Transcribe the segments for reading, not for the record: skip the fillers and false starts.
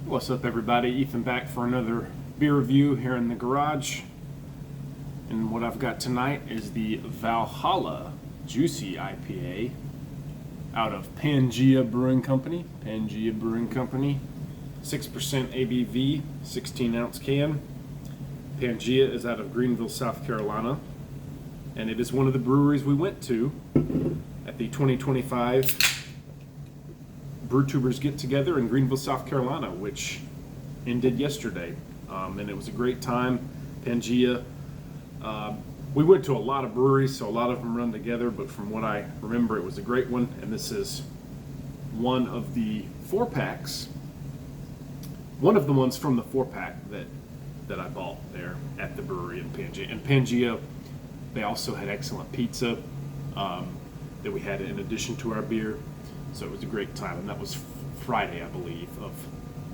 What's up, everybody? Ethan back for another beer review here in the garage. And what I've got tonight is the Valhalla Juicy IPA out of Pangea Brewing Company. 6% ABV, 16-ounce can. Pangea is out of Greenville, South Carolina. And it is one of the breweries we went to at the 2025 Brewtubers Get Together in Greenville, South Carolina, which ended yesterday. And it was a great time. Pangea. We went to a lot of breweries, so a lot of them run together, but from what I remember, it was a great one. And this is one of the 4-packs, one of the ones from the 4-pack that I bought there at the brewery in Pangea. And Pangea, they also had excellent pizza that we had in addition to our beer. So it was a great time, and that was Friday, I believe,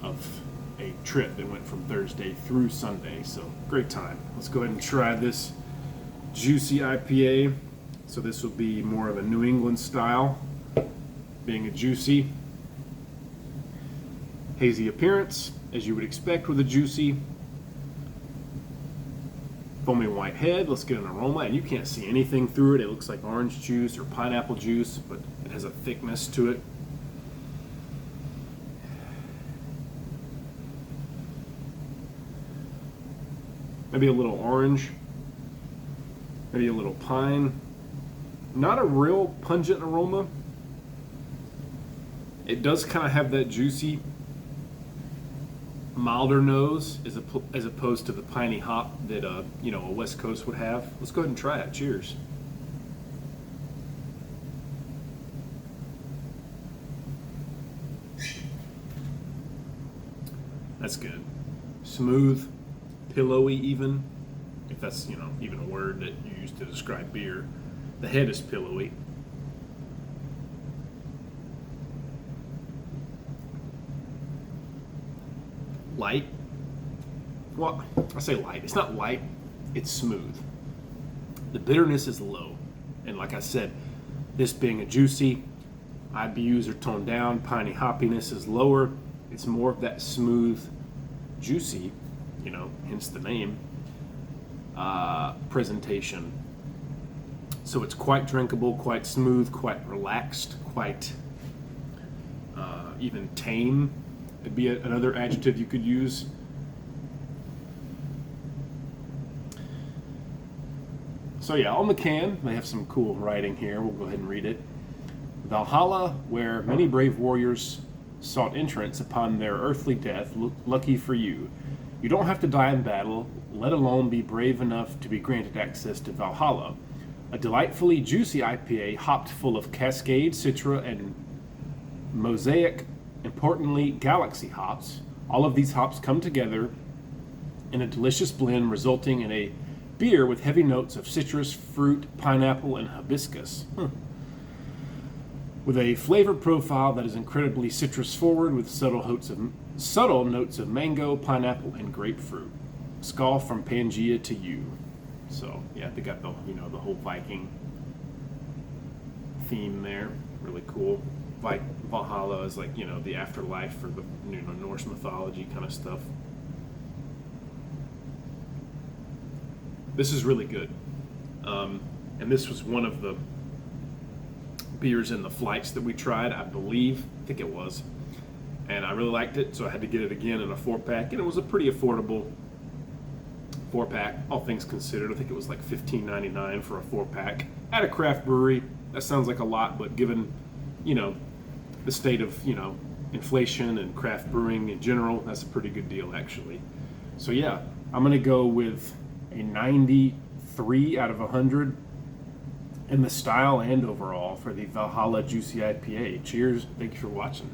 of a trip that went from Thursday through Sunday. So great time. Let's go ahead and try this Juicy IPA. So this will be more of a New England style, being a juicy, hazy appearance, as you would expect with a juicy. Foamy white head. Let's get an aroma, and you can't see anything through it. It looks like orange juice or pineapple juice, but it has a thickness to it. Maybe a little orange, maybe a little pine. Not a real pungent aroma. It does kind of have that juicy, milder nose as opposed to the piney hop that a West Coast would have. Let's go ahead and try it. Cheers. That's good. Smooth, pillowy even, if that's even a word that you use to describe beer. The head is pillowy. Light. Well, I say light. It's not light. It's smooth. The bitterness is low. And like I said, this being a juicy, IBUs are toned down. Piney hoppiness is lower. It's more of that smooth, juicy, hence the name, presentation. So it's quite drinkable, quite smooth, quite relaxed, quite even tame. It'd be another adjective you could use. So yeah, on the can, they have some cool writing here. We'll go ahead and read it. Valhalla, where many brave warriors sought entrance upon their earthly death, lucky for you. You don't have to die in battle, let alone be brave enough to be granted access to Valhalla. A delightfully juicy IPA hopped full of Cascade, Citra, and Mosaic, importantly, Galaxy hops. All of these hops come together in a delicious blend, resulting in a beer with heavy notes of citrus, fruit, pineapple, and hibiscus. With a flavor profile that is incredibly citrus forward, with subtle notes of mango, pineapple, and grapefruit. Skål from Pangea to you. So yeah, they got the the whole Viking theme there. Really cool. Valhalla is like the afterlife for the Norse mythology kind of stuff. This is really good, and this was one of the beers in the flights that we tried, I think it was, and I really liked it, so I had to get it again in a 4-pack, and it was a pretty affordable 4-pack, all things considered. I think it was like $15.99 for a 4-pack at a craft brewery. That sounds like a lot, but given the state of inflation and craft brewing in general, that's a pretty good deal actually. So yeah, I'm gonna go with a 93 out of 100 in the style and overall for the Valhalla Juicy IPA. Cheers. Thank you for watching.